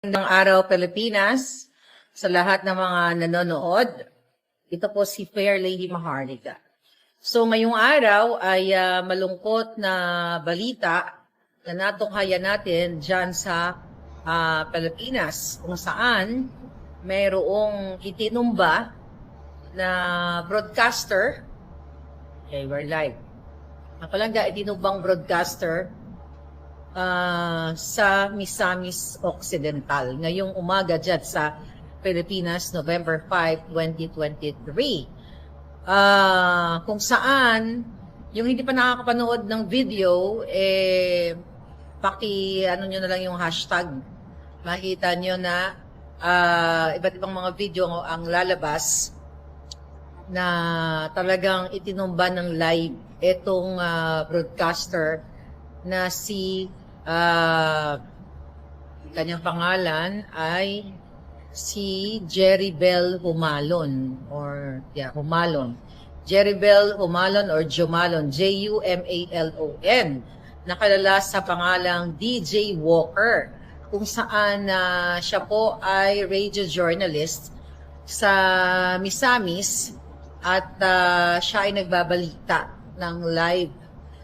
Magandang araw Pilipinas sa lahat ng mga nanonood. Ito po si Fair Lady Maharlika. So ngayong araw ay malungkot na balita na natunghayan natin dyan sa Pilipinas kung saan mayroong itinumba na broadcaster. Okay, we're live. Napalangga itinumbang broadcaster sa Misamis Occidental ngayong umaga dyan sa Pilipinas, November 5, 2023. Kung saan, yung hindi pa nakakapanood ng video, ano nyo na lang yung hashtag. Makita nyo na iba't ibang mga video ang lalabas na talagang itinumba ng live itong broadcaster na si kanyang pangalan ay si Jerrybel Humalon Humalon. Jerrybel Humalon or Jumalon, Jumalon, nakalala sa pangalang DJ Walker, kung saan siya po ay radio journalist sa Misamis at siya ay nagbabalita ng live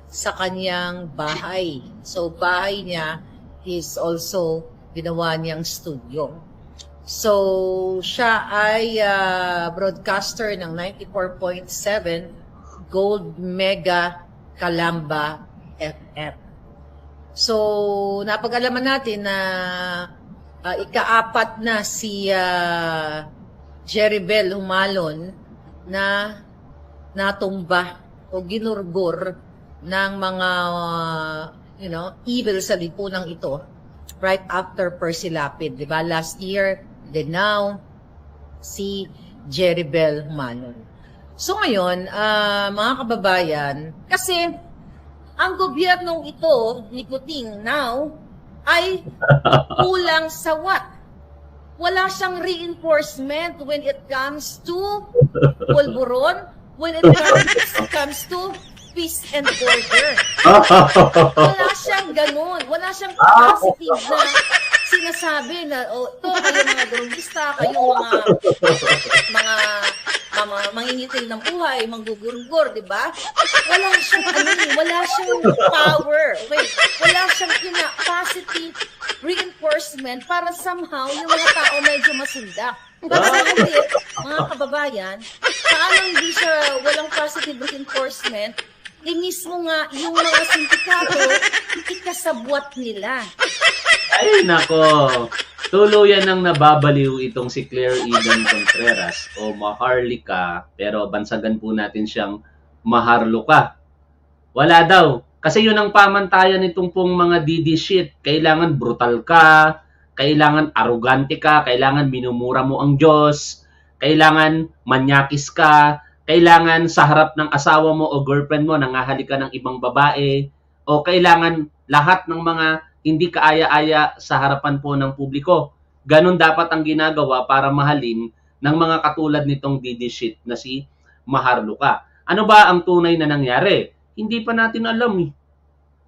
sa kanyang bahay. So, bahay niya is also ginawa niyang studio. So, siya ay broadcaster ng 94.7 Gold Mega Calamba FM. So, napag-alaman natin na ika-apat na si Jerrybel Humalon na natumba o ginurgur ng mga evil sa lipunang ito right after Percy Lapid, di ba? Last year, then now, si Jerrybel Humalon. So ngayon, mga kababayan, kasi ang gobyernong ito, ni Kuting now, ay kulang sa what? Wala siyang reinforcement when it comes to pulburon, when it comes to peace and order. Wala siyang ganun. Wala siyang positive na sinasabi na, ito, kayo mga drogista, kayo mga mangingitil ng buhay, manggugurgur, di ba? Wala siyang wala siyang power. Okay? Wala siyang positive reinforcement para somehow yung mga tao medyo masindak. Kasi mga kababayan, paano hindi siya walang positive reinforcement, mismo nga yung mga sindikato, ikasabwat nila. Ay, nako. Tuluyan nang nababaliw itong si Claire Eden Contreras o Maharlika, pero bansagan po natin siyang Maharluka. Wala daw. Kasi yun ang pamantayan nitong pong mga DD shit. Kailangan brutal ka, kailangan arugante ka, kailangan minumura mo ang Diyos, kailangan manyakis ka, kailangan sa harap ng asawa mo o girlfriend mo nangahalik ka ng ibang babae, o kailangan lahat ng mga hindi kaaya-aya sa harapan po ng publiko. Ganon dapat ang ginagawa para mahalin ng mga katulad nitong DD shit na si Maharluka. Ano ba ang tunay na nangyari? Hindi pa natin alam eh.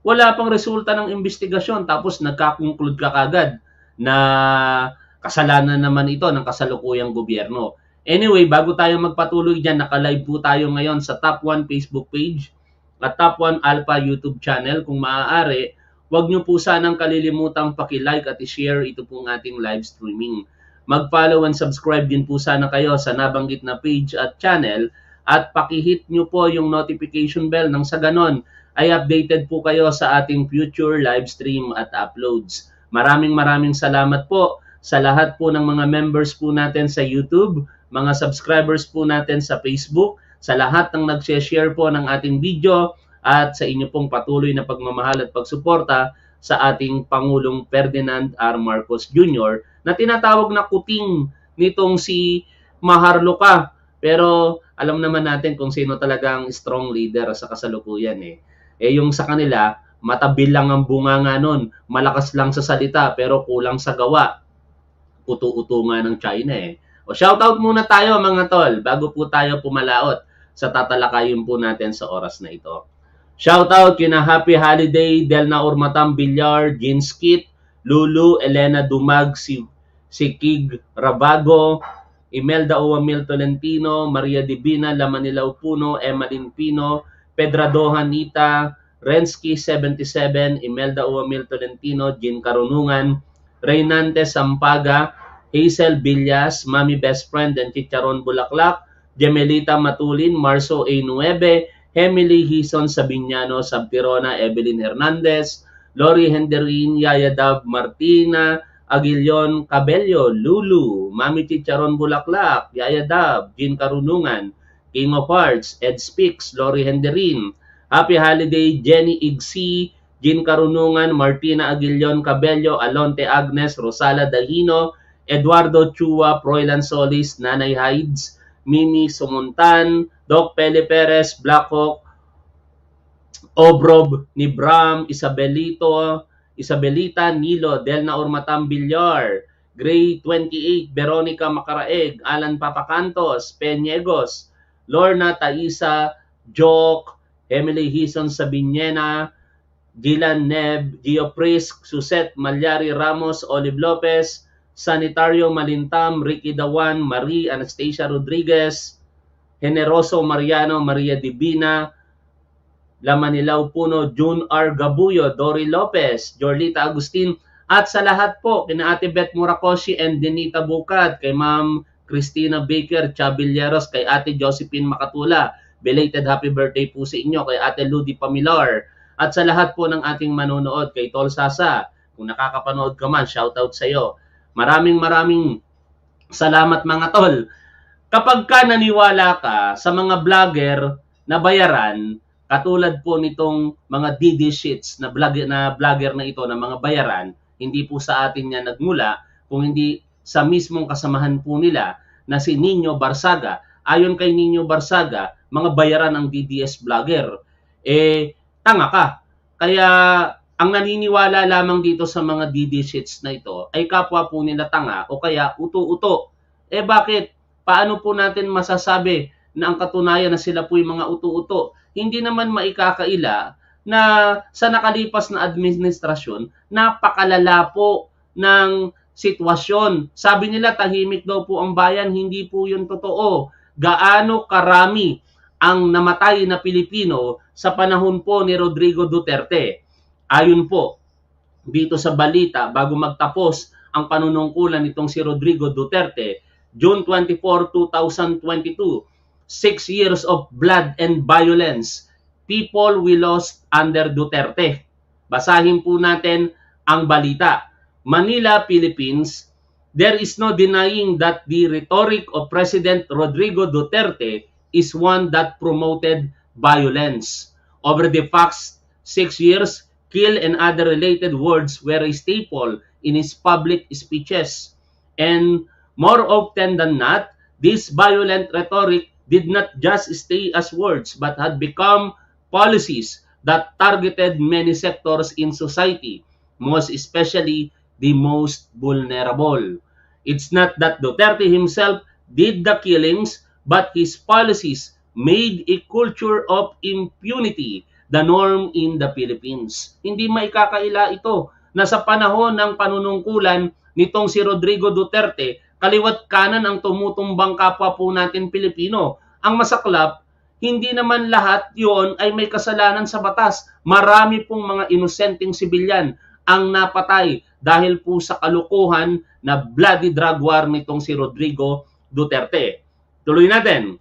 Wala pang resulta ng investigasyon tapos nagka-conclude ka kagad na kasalanan naman ito ng kasalukuyang gobyerno. Anyway, bago tayo magpatuloy dyan, naka-live po tayo ngayon sa Top 1 Facebook page at Top 1 Alpha YouTube channel. Kung maaari, huwag nyo po sanang kalilimutang paki-like at i-share ito pong ating live streaming. Mag-follow and subscribe din po sana kayo sa nabanggit na page at channel at paki-hit nyo po yung notification bell nang sa ganon ay updated po kayo sa ating future live stream at uploads. Maraming salamat po sa lahat po ng mga members po natin sa YouTube, mga subscribers po natin sa Facebook, sa lahat ng nag-share po ng ating video at sa inyo pong patuloy na pagmamahal at pagsuporta sa ating Pangulong Ferdinand R. Marcos Jr. na tinatawag na kuting nitong si Maharluka. Pero alam naman natin kung sino talagang strong leader sa kasalukuyan eh. Yung sa kanila, matabil lang ang bunganga nun, malakas lang sa salita pero kulang sa gawa. Utu-utu nga ng China eh. O shoutout muna tayo mga tol bago po tayo pumalaot sa tatalakayin po natin sa oras na ito. Shoutout kina Happy Holiday, Delna Urmatam Villar, Ginskit, Lulu Elena Dumag, si Kig Rabago, Imelda Uwamil Tolentino, Maria Divina Lamanilaw Puno, Emmaline Pino, Pedradohan Nita, Rensky 77, Imelda Uwamil Tolentino, Jean Karunungan, Reynante Sampaga, Hazel Villas, Mami Best Friend and Chicharon Bulaklak, Gemelita Matulin, Marso A9, Emily Hison Sabiñano, Sabtirona, Evelyn Hernandez, Lori Henderin, Yaya Dab Martina, Aguilion Cabello, Lulu, Mami Chicharon Bulaklak, Yaya Dab, Jean Karunungan, King of Hearts, Ed Speaks, Lori Henderin, Happy Holiday, Jenny Igsi, Jean Karunungan, Martina Aguilion Cabello, Alonte Agnes, Rosala Dahino, Eduardo Chua, Proylan Solis, Nanay Hides, Mimi Sumuntan, Doc Pele Perez, Blackhawk, Obrob, Nibram, Isabelita, Nilo, Delna Ormatam Villar, Gray 28, Veronica Macaraeg, Alan Papacantos, Peñegos, Lorna Taisa, Joke, Emily Hison Sabiñena, Gilan Neb, Gio Prisk, Suset Malyari Ramos, Olive Lopez, Sanitario Malintam, Ricky Dawan, Marie Anastasia Rodriguez, Generoso Mariano, Maria Divina, Lamanilaw Puno, June R. Gabuyo, Dory Lopez, Jorlita Agustin, at sa lahat po, kina Ate Beth Murakoshi and Denita Bukad, kay Ma'am Christina Baker, Chabilleros, kay Ate Josephine Makatula, belated happy birthday po sa inyo, kay Ate Ludi Pamilar, at sa lahat po ng ating manonood, kay Tol Sasa, kung nakakapanood ka man, shoutout sa iyo. Maraming salamat mga tol. Kapag ka naniwala ka sa mga vlogger na bayaran, katulad po nitong mga DD Sheets na vlogger na ito na mga bayaran, hindi po sa atin yan nagmula, kung hindi sa mismong kasamahan po nila na si Nino Barsaga. Ayon kay Nino Barsaga, mga bayaran ng DDS vlogger. Tanga ka. Kaya ang naniniwala lamang dito sa mga DD Sheets na ito ay kapwa po nila tanga o kaya uto-uto. Bakit? Paano po natin masasabi na ang katunayan na sila po yung mga uto-uto? Hindi naman maikakaila na sa nakalipas na administrasyon, napakalala po ng sitwasyon. Sabi nila tahimik daw po ang bayan, hindi po yun totoo. Gaano karami ang namatay na Pilipino sa panahon po ni Rodrigo Duterte? Ayon po dito sa balita, bago magtapos ang panunungkulan nitong si Rodrigo Duterte, June 24, 2022, 6 years of blood and violence. People we lost under Duterte. Basahin po natin ang balita. Manila, Philippines, there is no denying that the rhetoric of President Rodrigo Duterte is one that promoted violence. Over the past 6 years, kill and other related words were a staple in his public speeches. And more often than not, this violent rhetoric did not just stay as words but had become policies that targeted many sectors in society, most especially the most vulnerable. It's not that Duterte himself did the killings, but his policies made a culture of impunity the norm in the Philippines. Hindi maikakaila ito na sa panahon ng panunungkulan nitong si Rodrigo Duterte, kaliwat kanan ang tumutumbang kapwa po natin Pilipino. Ang masaklap, hindi naman lahat yon ay may kasalanan sa batas. Marami pong mga inosenteng sibilyan ang napatay dahil po sa kalukuhan na bloody drug war nitong si Rodrigo Duterte. Tuloy natin.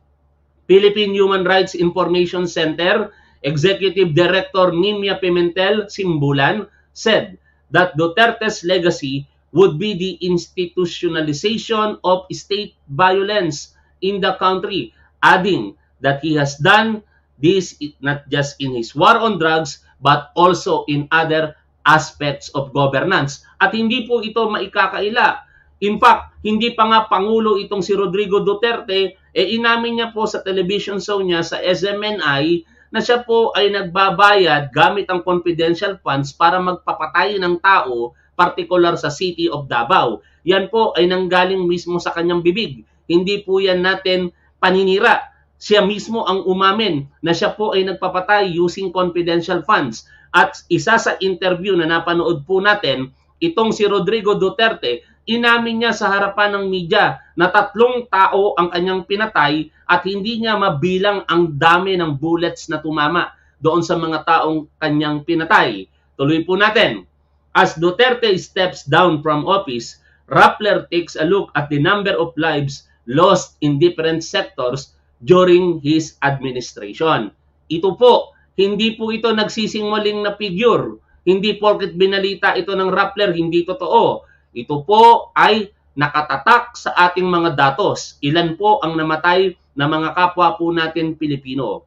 Philippine Human Rights Information Center Executive Director Nimia Pimentel Simbulan said that Duterte's legacy would be the institutionalization of state violence in the country, adding that he has done this not just in his war on drugs but also in other aspects of governance. At hindi po ito maikakaila. In fact, hindi pa nga Pangulo itong si Rodrigo Duterte, inamin niya po sa television show niya sa SMNI na siya po ay nagbabayad gamit ang confidential funds para magpapatay ng tao, particular sa City of Davao. Yan po ay nanggaling mismo sa kanyang bibig. Hindi po yan natin paninira. Siya mismo ang umamin na siya po ay nagpapatay using confidential funds. At isa sa interview na napanood po natin itong si Rodrigo Duterte, inamin niya sa harapan ng media na 3 tao ang kanyang pinatay at hindi niya mabilang ang dami ng bullets na tumama doon sa mga taong kanyang pinatay. Tuloy po natin. As Duterte steps down from office, Rappler takes a look at the number of lives lost in different sectors during his administration. Ito po, hindi po ito nagsisinungaling na figure. Hindi porket binalita ito ng Rappler, hindi totoo. Ito po ay nakatatak sa ating mga datos. Ilan po ang namatay na mga kapwa po natin Pilipino?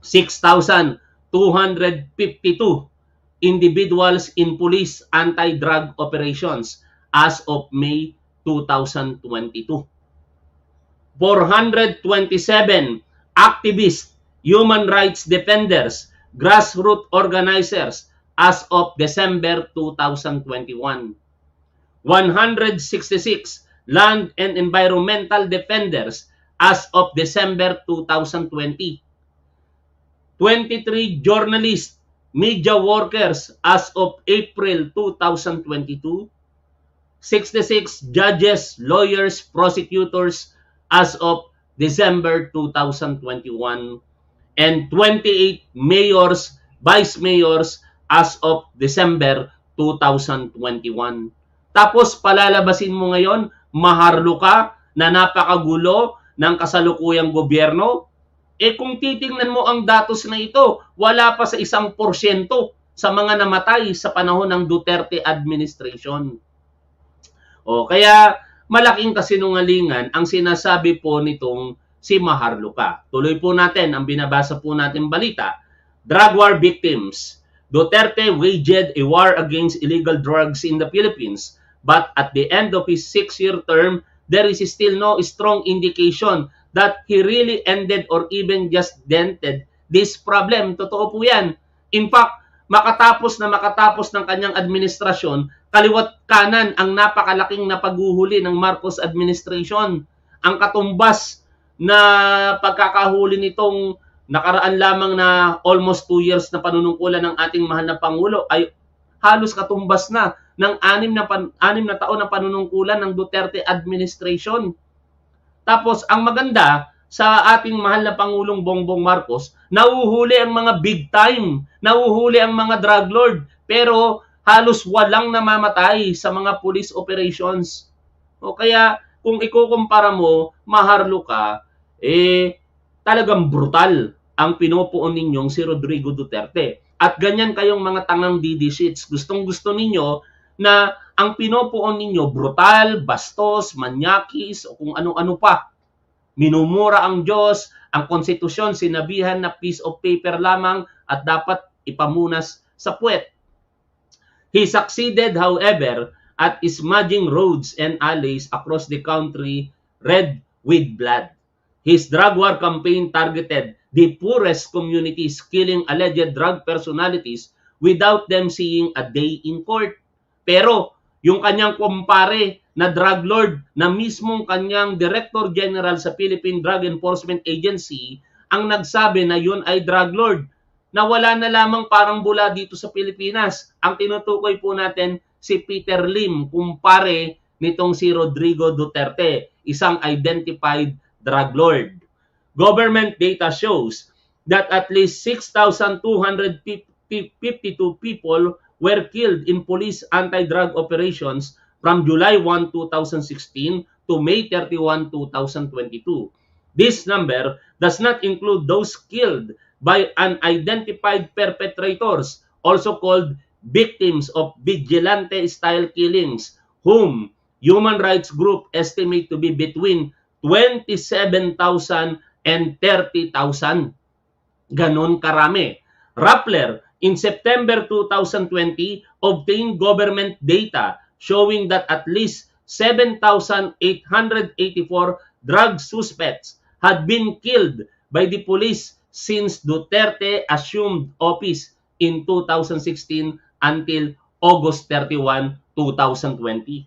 6,252 individuals in police anti-drug operations as of May 2022. 427 activists, human rights defenders, grassroots organizers as of December 2021. 166 land and environmental defenders as of December 2020. 23 journalists, media workers as of April 2022. 66 judges, lawyers, prosecutors as of December 2021. And 28 mayors, vice mayors as of December 2021. Tapos palalabasin mo ngayon, maharlo ka na napakagulo ng kasalukuyang gobyerno. Kung titingnan mo ang datos na ito, wala pa sa 1% sa mga namatay sa panahon ng Duterte administration. Kaya malaking kasinungalingan ang sinasabi po nitong si Maharlika. Tuloy po natin ang binabasa po natin balita. Drug war victims. Duterte waged a war against illegal drugs in the Philippines, but at the end of his 6-year term, there is still no strong indication that he really ended or even just dented this problem. Totoo po yan. In fact, makatapos ng kanyang administrasyon, kaliwat kanan ang napakalaking napaghuhuli ng Marcos administration. Ang katumbas na pagkakahuli nitong nakaraan lamang na almost 2 years na panunungkulan ng ating mahal na Pangulo ay halos katumbas na ng 6 na taon na panunungkulan ng Duterte administration. Tapos, ang maganda sa ating mahal na Pangulong Bongbong Marcos, nauhuli ang mga big time, nauhuli ang mga drug lord, pero halos walang namamatay sa mga police operations. Kaya, kung ikukumpara mo, Maharlika, talagang brutal ang pinupuon ninyong si Rodrigo Duterte. At ganyan kayong mga tangang DD-sheets. Gustong-gusto ninyo na ang pinupuon ninyo brutal, bastos, manyakis, o kung ano-ano pa. Minumura ang Diyos, ang konstitusyon, sinabihan na piece of paper lamang at dapat ipamunas sa puwet. He succeeded, however, at smudging roads and alleys across the country red with blood. His drug war campaign targeted the poorest communities, killing alleged drug personalities without them seeing a day in court. Pero yung kanyang kumpare na drug lord na mismong kanyang Director General sa Philippine Drug Enforcement Agency ang nagsabi na yun ay drug lord, na wala na lamang parang bula dito sa Pilipinas. Ang tinutukoy po natin si Peter Lim, kumpare nitong si Rodrigo Duterte, isang identified drug lord. Government data shows that at least 6,252 people were killed in police anti-drug operations from July 1, 2016 to May 31, 2022. This number does not include those killed by unidentified perpetrators, also called victims of vigilante-style killings, whom human rights group estimate to be between 27,000 and 30,000. Ganon karami. Rappler, in September 2020, obtained government data showing that at least 7,884 drug suspects had been killed by the police since Duterte assumed office in 2016 until August 31, 2020.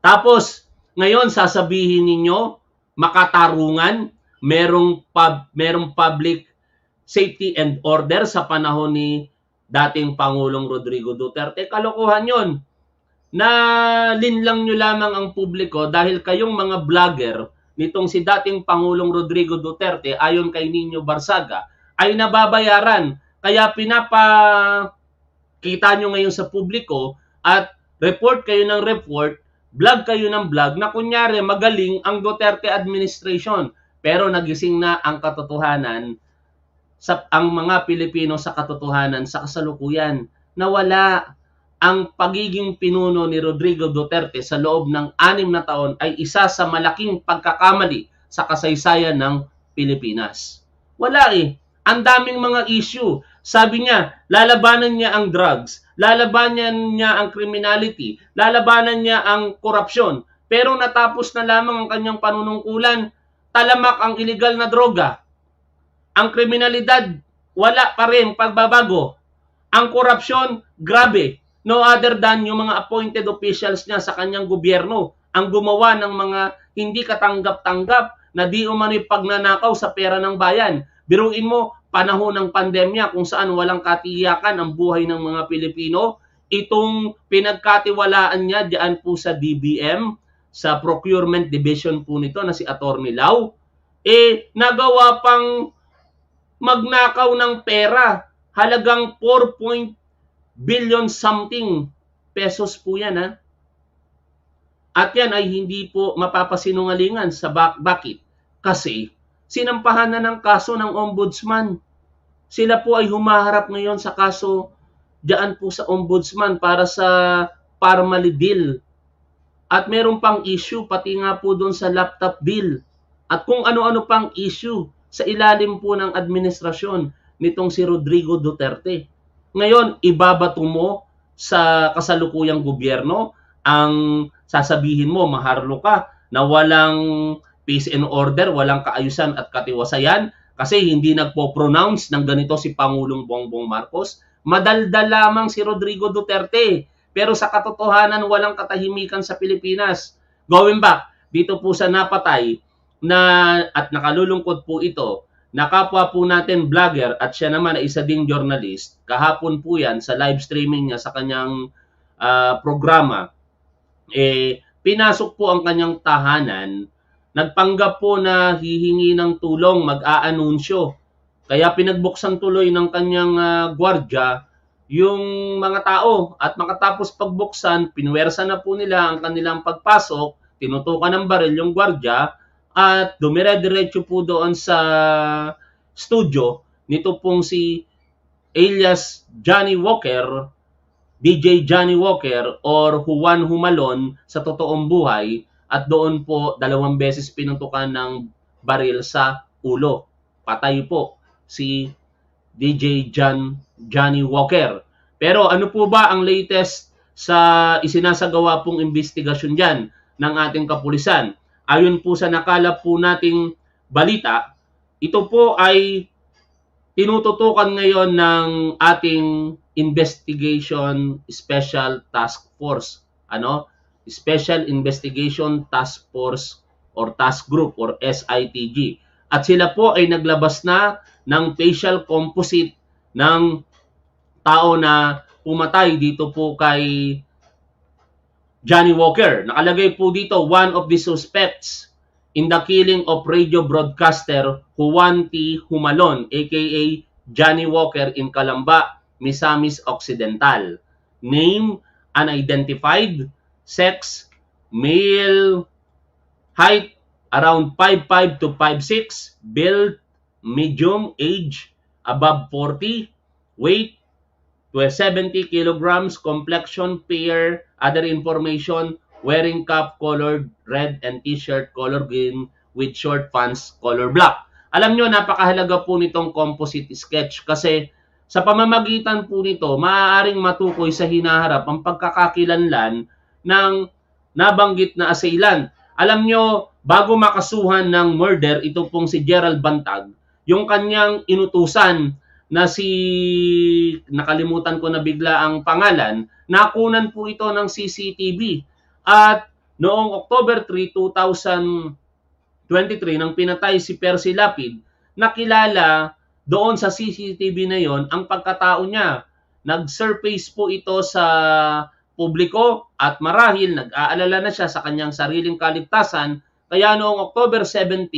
Tapos, ngayon sasabihin ninyo, makatarungan, merong public safety and order sa panahon ni dating Pangulong Rodrigo Duterte. Kalokohan yon. Nalinlang nyo lamang ang publiko dahil kayong mga vlogger nitong si dating Pangulong Rodrigo Duterte ayon kay Nino Barsaga ay nababayaran. Kaya kita nyo ngayon sa publiko at report kayo ng report, vlog kayo ng vlog na kunyari magaling ang Duterte administration. Pero nagising na ang katotohanan ang mga Pilipino sa katotohanan sa kasalukuyan na wala. Ang pagiging pinuno ni Rodrigo Duterte sa loob ng 6 na taon ay isa sa malaking pagkakamali sa kasaysayan ng Pilipinas. Wala eh. Ang daming mga issue. Sabi niya, lalabanan niya ang drugs, lalabanan niya ang criminality, lalabanan niya ang korupsyon. Pero natapos na lamang ang kanyang panunungkulan, talamak ang illegal na droga. Ang kriminalidad, wala pa rin pagbabago. Ang korupsyon, grabe. No other than yung mga appointed officials niya sa kanyang gobyerno ang gumawa ng mga hindi katanggap-tanggap na di umano'y pagnanakaw sa pera ng bayan. Biruin mo, panahon ng pandemya kung saan walang katiyakan ang buhay ng mga Pilipino, itong pinagkatiwalaan niya diyan po sa DBM, sa Procurement Division po nito na si Atty. Lau, nagawa pang magnakaw ng pera. Halagang 4 billion something pesos po yan, ha? At yan ay hindi po mapapasinungalingan sa bakit? Kasi sinampahan na ng kaso ng ombudsman. Sila po ay humaharap ngayon sa kaso diyan po sa ombudsman para sa Parmali bill. At meron pang issue pati nga po doon sa laptop bill. At kung ano-ano pang issue sa ilalim po ng administrasyon nitong si Rodrigo Duterte. Ngayon, ibabato mo sa kasalukuyang gobyerno, ang sasabihin mo, maharlo ka, na walang peace and order, walang kaayusan at katiwasayan, kasi hindi nagpo-pronounce ng ganito si Pangulong Bongbong Marcos. Madaldal lamang si Rodrigo Duterte, pero sa katotohanan, walang katahimikan sa Pilipinas. Going back, dito po sa napatay, at nakalulungkot po ito, nakapwa po natin vlogger at siya naman ay isa ding journalist. Kahapon po yan sa live streaming niya sa kanyang programa, pinasok po ang kanyang tahanan, nagpanggap po na hihingi ng tulong, mag-aanunsyo. Kaya pinagbuksan tuloy ng kanyang gwardya yung mga tao at makatapos pagbuksan, pinuwersa na po nila ang kanilang pagpasok, tinutukan ng baril yung gwardya, at dumire-diretso po doon sa studio nito pong si alias Johnny Walker, DJ Johnny Walker or Juan Humalon sa totoong buhay, at doon po 2 beses pinuntukan ng baril sa ulo. Patay po si DJ Johnny Walker. Pero ano po ba ang latest sa isinasagawa pong investigasyon dyan ng ating kapulisan? Ayon po sa nakalap po nating balita, ito po ay tinututukan ngayon ng ating Investigation Special Task Force. Special Investigation Task Force or Task Group or SITG. At sila po ay naglabas na ng facial composite ng tao na pumatay dito po kay Johnny Walker. Nakalagay po dito, one of the suspects in the killing of radio broadcaster Juan T. Humalon, aka Johnny Walker in Calamba, Misamis Occidental. Name, unidentified. Sex, male. Height, around 5'5 to 5'6. Build, medium. Age, above 40. Weight, 70 kilograms. Complexion, fair. Other information, wearing cap colored red and t-shirt color green with short pants color black. Alam nyo, napakahalaga po nitong composite sketch kasi sa pamamagitan po nito, maaaring matukoy sa hinaharap ang pagkakakilanlan ng nabanggit na assailant. Alam nyo, bago makasuhan ng murder, ito pong si Gerald Bantag, yung kanyang inutusan na nakalimutan ko na bigla ang pangalan, nakunan po ito ng CCTV. At noong October 3, 2023, nang pinatay si Percy Lapid, nakilala doon sa CCTV na yon ang pagkatao niya nag-surface po ito sa publiko at marahil nag-aalala na siya sa kanyang sariling kaligtasan. Kaya noong October 17,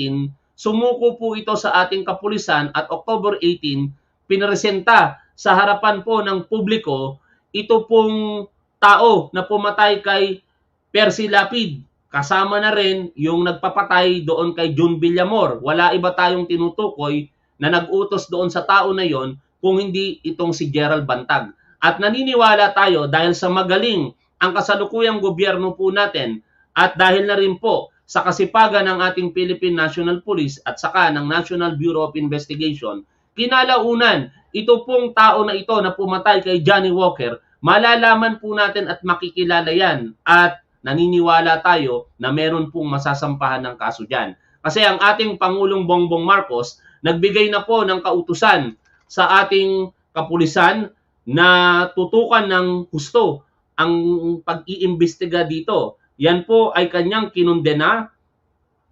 sumuko po ito sa ating kapulisan at October 18, pinresenta sa harapan po ng publiko ito pong tao na pumatay kay Percy Lapid. Kasama na rin yung nagpapatay doon kay June Villamor. Wala iba tayong tinutukoy na nag-utos doon sa tao na yon kung hindi itong si Gerald Bantag. At naniniwala tayo dahil sa magaling ang kasalukuyang gobyerno po natin at dahil na rin po sa kasipagan ng ating Philippine National Police at saka ng National Bureau of Investigation, kinalaunan ito pong tao na ito na pumatay kay Johnny Walker, malalaman po natin at makikilala yan at naniniwala tayo na meron pong masasampahan ng kaso dyan. Kasi ang ating Pangulong Bongbong Marcos nagbigay na po ng kautusan sa ating kapulisan na tutukan ng husto ang pag-iimbestiga dito. Yan po ay kanyang kinundena.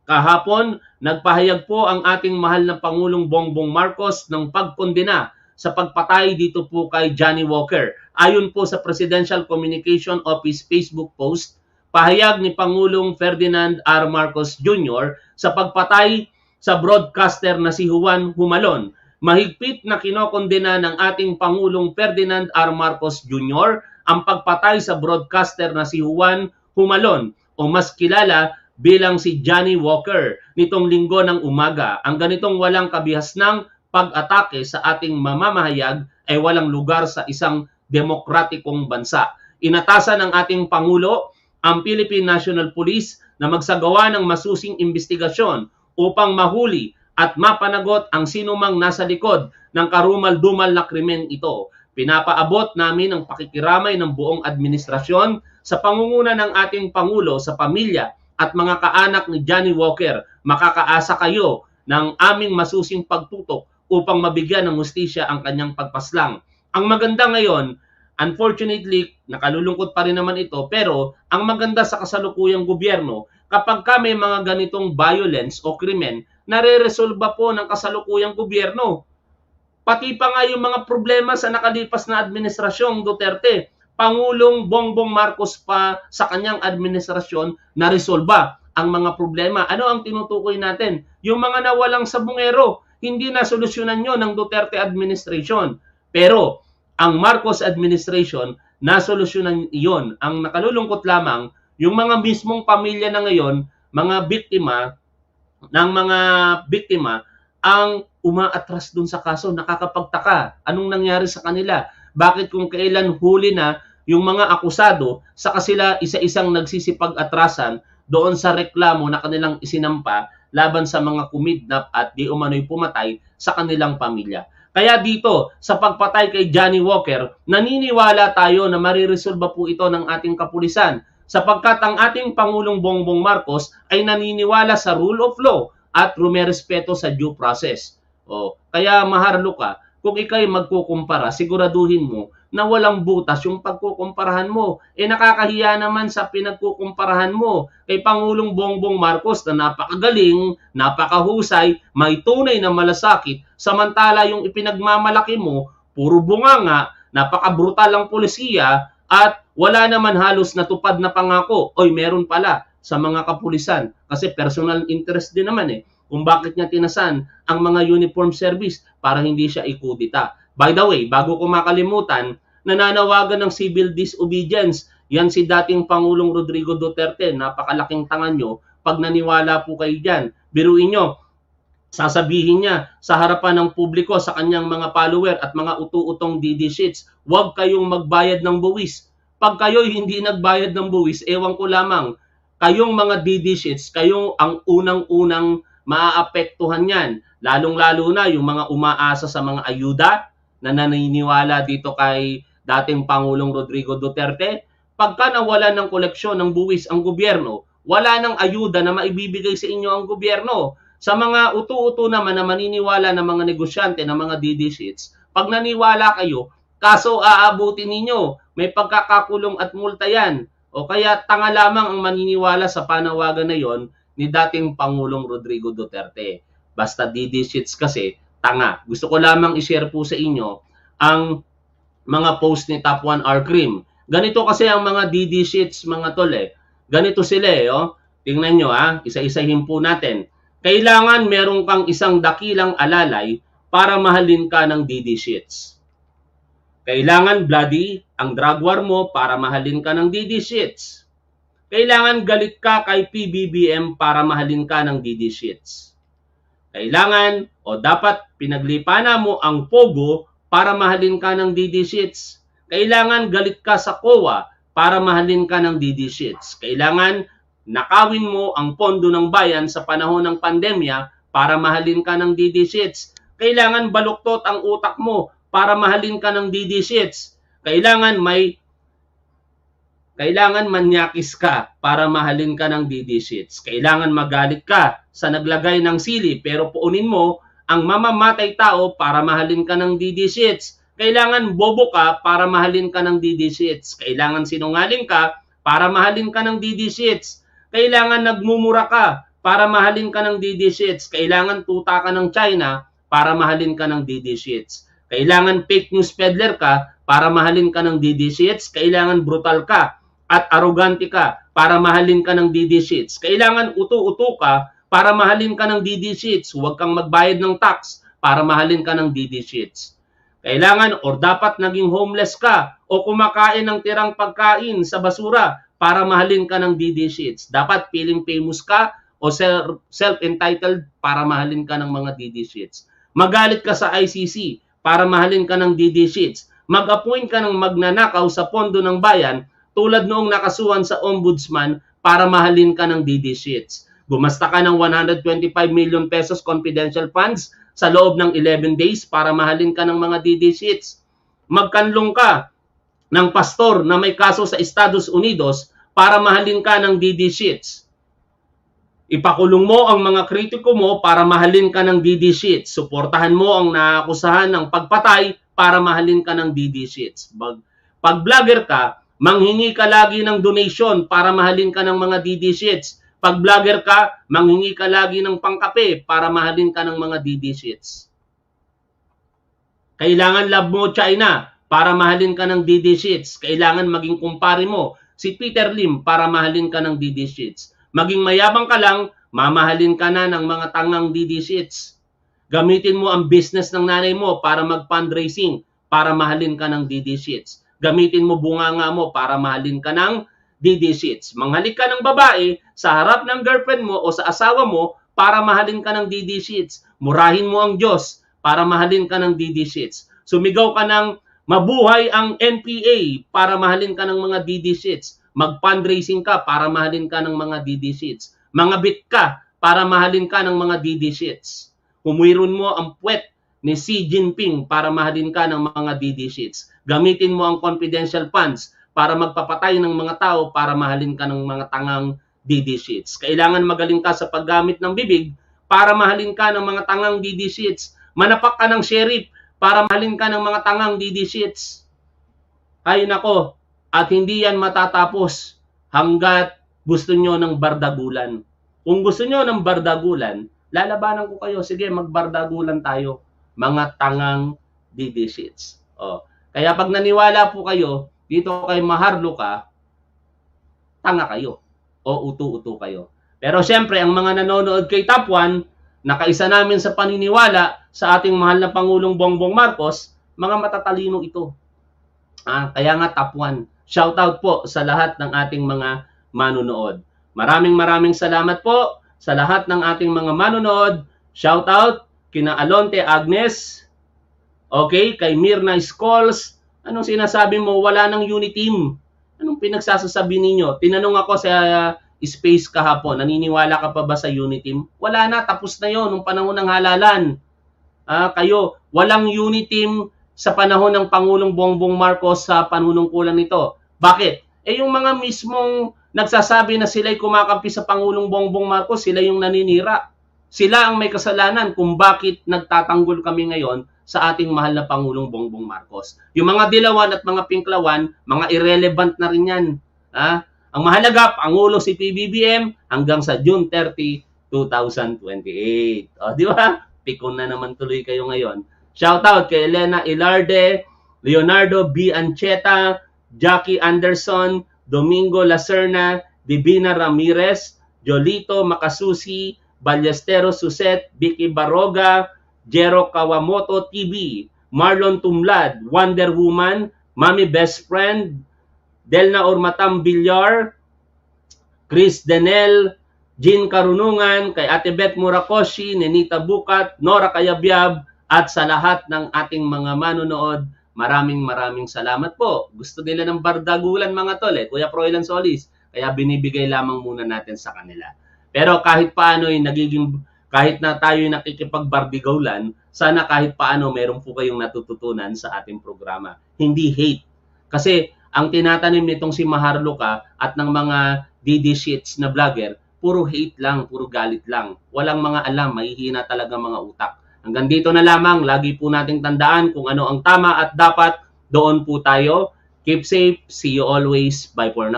Kahapon, nagpahayag po ang ating mahal na Pangulong Bongbong Marcos ng pagkondena sa pagpatay dito po kay Johnny Walker. Ayon po sa Presidential Communication Office Facebook post, pahayag ni Pangulong Ferdinand R. Marcos Jr. sa pagpatay sa broadcaster na si Juan Humalon. Mahigpit na kinokondena ng ating Pangulong Ferdinand R. Marcos Jr. ang pagpatay sa broadcaster na si Juan Humalon o mas kilala bilang si Johnny Walker nitong linggo ng umaga. Ang ganitong walang kabihasnang pag-atake sa ating mamamahayag ay walang lugar sa isang demokratikong bansa. Inatasan ng ating Pangulo ang Philippine National Police na magsagawa ng masusing investigasyon upang mahuli at mapanagot ang sinumang nasa likod ng karumal-dumal na krimen ito. Pinapaabot namin ang pakikiramay ng buong administrasyon sa pangunguna ng ating Pangulo sa pamilya at mga kaanak ni Johnny Walker. Makakaasa kayo ng aming masusing pagtutok upang mabigyan ng hustisya ang kanyang pagpaslang. Ang maganda ngayon, unfortunately, nakalulungkot pa rin naman ito, pero ang maganda sa kasalukuyang gobyerno, kapag may mga ganitong violence o krimen, nare-resolba po ng kasalukuyang gobyerno. Pati pa nga yung mga problema sa nakalipas na administrasyong Duterte, Pangulong Bongbong Marcos pa sa kanyang administrasyon na-resolba ang mga problema. Ano ang tinutukoy natin? Yung mga nawalang sabungero, hindi na solusyonan nyo ng Duterte administration. Pero ang Marcos administration, nasolusyonan iyon. Ang nakalulungkot lamang, yung mga mismong pamilya na ngayon, mga biktima, ang umaatras dun sa kaso. Nakakapagtaka. Anong nangyari sa kanila? Bakit kung kailan huli na yung mga akusado, saka sila isa-isang nagsisipag-atrasan doon sa reklamo na kanilang isinampa laban sa mga kumidnap at di umano'y pumatay sa kanilang pamilya. Kaya dito, sa pagpatay kay Johnny Walker, naniniwala tayo na mariresolba po ito ng ating kapulisan sapagkat ang ating Pangulong Bongbong Marcos ay naniniwala sa rule of law at rumerespeto sa due process. Kaya maharlo ka, kung ikay magkukumpara, siguraduhin mo na walang butas yung pagkukumparahan mo. Nakakahiya naman sa pinagkukumparahan mo kay Pangulong Bongbong Marcos na napakagaling, napakahusay, may tunay na malasakit, samantala yung ipinagmamalaki mo, puro bunganga, napakabrutal ang polisiya, at wala naman halos natupad na pangako. Meron pala sa mga kapulisan kasi personal interest din naman kung bakit niya tinasan ang mga uniform service para hindi siya ikudita. By the way, bago ko makalimutan, nananawagan ng civil disobedience. Yan si dating Pangulong Rodrigo Duterte. Napakalaking tangan nyo pag naniwala po kayo dyan. Biruin nyo, sasabihin niya sa harapan ng publiko sa kanyang mga follower at mga utu-utong DD sheets, huwag kayong magbayad ng buwis. Pag kayo'y hindi nagbayad ng buwis, ewan ko lamang, kayong mga DD sheets, kayong ang unang-unang maaapektuhan yan. Lalong-lalo na yung mga umaasa sa mga ayuda na naniniwala dito kay dating Pangulong Rodrigo Duterte. Pagka nawalan ng koleksyon ng buwis ang gobyerno, wala nang ayuda na maibibigay sa inyo ang gobyerno. Sa mga utu-utu naman na maniniwala ng mga negosyante ng mga DD sheets, pag naniwala kayo, kaso aabutin ninyo, may pagkakakulong at multa yan. Kaya tanga lamang ang maniniwala sa panawagan na yon ni dating Pangulong Rodrigo Duterte. Basta DD sheets kasi, tanga. Gusto ko lamang i-share po sa inyo ang mga post ni Top 1 R Cream. Ganito kasi ang mga DD sheets, mga tol eh. Ganito sila eh, oh. Tingnan nyo isa-isahin po natin. Kailangan meron kang isang dakilang alalay para mahalin ka ng DD sheets. Kailangan bloody ang drug war mo para mahalin ka ng DD sheets. Kailangan galit ka kay PBBM para mahalin ka ng DD sheets. Kailangan o dapat pinaglipana mo ang Pogo para mahalin ka ng DD sheets. Kailangan galit ka sa COA para mahalin ka ng DD sheets. Kailangan nakawin mo ang pondo ng bayan sa panahon ng pandemya para mahalin ka ng DD sheets. Kailangan baluktot ang utak mo para mahalin ka ng DD sheets. Kailangan manyakis ka para mahalin ka ng DD sheets. Kailangan magalit ka sa naglagay ng sili pero puunin mo ang mamamatay tao para mahalin ka ng DD sheets. Kailangan bobo ka para mahalin ka ng DD sheets. Kailangan sinungaling ka para mahalin ka ng DD sheets. Kailangan nagmumura ka para mahalin ka ng DD sheets. Kailangan tuta ka ng China para mahalin ka ng DD sheets. Kailangan fake news peddler ka para mahalin ka ng DD sheets. Kailangan brutal ka at arrogante ka para mahalin ka ng DD sheets. Kailangan uto-uto ka para mahalin ka ng DD sheets. Huwag kang magbayad ng tax para mahalin ka ng DD sheets. Kailangan or dapat naging homeless ka o kumakain ng tirang pagkain sa basura para mahalin ka ng DD sheets. Dapat feeling famous ka o self-entitled para mahalin ka ng mga DD sheets. Magalit ka sa ICC para mahalin ka ng DD sheets. Mag-appoint ka ng magnanakaw sa pondo ng bayan tulad noong nakasuhan sa ombudsman para mahalin ka ng DD sheets. Gumasta ka ng 125 million pesos confidential funds sa loob ng 11 days para mahalin ka ng mga DD sheets. Magkanlong ka ng pastor na may kaso sa Estados Unidos para mahalin ka ng DD sheets. Ipakulong mo ang mga kritiko mo para mahalin ka ng DD sheets. Suportahan mo ang naakusahan ng pagpatay para mahalin ka ng DD sheets. Pag vlogger ka, manghingi ka lagi ng donation para mahalin ka ng mga DD sheets. Pag vlogger ka, manghingi ka lagi ng pangkape para mahalin ka ng mga DD sheets. Kailangan love mo China para mahalin ka ng DD sheets. Kailangan maging kumpare mo si Peter Lim para mahalin ka ng DD sheets. Maging mayabang ka lang, mamahalin ka na ng mga tangang DD sheets. Gamitin mo ang business ng nanay mo para mag-fundraising para mahalin ka ng DD sheets. Gamitin mo bunganga mo para mahalin ka ng DD sheets. Manghalik ka ng babae sa harap ng girlfriend mo o sa asawa mo para mahalin ka ng DD sheets. Murahin mo ang Diyos para mahalin ka ng DD sheets. Sumigaw ka ng mabuhay ang NPA para mahalin ka ng mga DD sheets. Mag-fundraising ka para mahalin ka ng mga DD sheets. Mangabit ka para mahalin ka ng mga DD sheets. Humiron mo ang puwet ni Xi Jinping para mahalin ka ng mga DD sheets. Gamitin mo ang confidential funds para magpapatay ng mga tao para mahalin ka ng mga tangang DD sheets. Kailangan magaling ka sa paggamit ng bibig para mahalin ka ng mga tangang DD sheets. Manapak ka ng sheriff para mahalin ka ng mga tangang DD sheets. Ay nako, at hindi yan matatapos hanggat gusto nyo ng bardagulan. Kung gusto nyo ng bardagulan, lalabanan ko kayo. Sige, magbardagulan tayo. Mga tangang DD sheets. Kaya pag naniwala po kayo, dito kay Maharlika, tanga kayo. O uto-uto kayo. Pero siyempre, ang mga nanonood kay Top 1, nakaisa namin sa paniniwala sa ating mahal na Pangulong Bongbong Marcos, mga matatalino ito. Kaya nga Top 1. Shoutout po sa lahat ng ating mga manonood. Maraming salamat po sa lahat ng ating mga manonood. Shoutout kina Alonte Agnes, okay, kay Mirna Scholes. Anong sinasabi mo? Wala nang unit team. Anong pinagsasasabi ninyo? Tinanong ako sa space kahapon, naniniwala ka pa ba sa unit team? Wala na, tapos na yon nung panahon ng halalan. Kayo, walang unit team sa panahon ng Pangulong Bongbong Marcos sa panunungkulan nito. Bakit? Yung mga mismong nagsasabi na sila'y kumakampi sa Pangulong Bongbong Marcos, sila yung naninira. Sila ang may kasalanan kung bakit nagtatanggol kami ngayon sa ating mahal na Pangulong Bongbong Marcos. Yung mga dilawan at mga pinklawan, mga irrelevant na rin yan. Ang mahalaga, Pangulo si PBBM hanggang sa June 30, 2028. Di ba? Pikon na naman tuloy kayo ngayon. Shoutout kay Elena Ilarde, Leonardo B. Ancheta, Jackie Anderson, Domingo Lacerna, Divina Ramirez, Jolito Makasusi, Ballestero Suset, Vicky Baroga, Jero Kawamoto TV, Marlon Tumlad, Wonder Woman, Mami Best Friend, Delna Ormatam Villar, Chris Denel, Jean Karunungan, kay Ate Beth Murakoshi, Nenita Bukat, Nora Kayabyab, at sa lahat ng ating mga manonood, maraming salamat po. Gusto nila ng bardagulan mga tol Kuya Froilan Solis, kaya binibigay lamang muna natin sa kanila. Pero kahit paano kahit na tayo nakikipagbardigaulan, sana kahit paano meron po kayong natututunan sa ating programa. Hindi hate. Kasi ang tinatanim nitong si Maharlika at ng mga DD shits na vlogger, puro hate lang, puro galit lang. Walang mga alam, mahihina talaga mga utak. Hanggang dito na lamang, lagi po nating tandaan kung ano ang tama at dapat, doon po tayo. Keep safe, see you always, bye for now.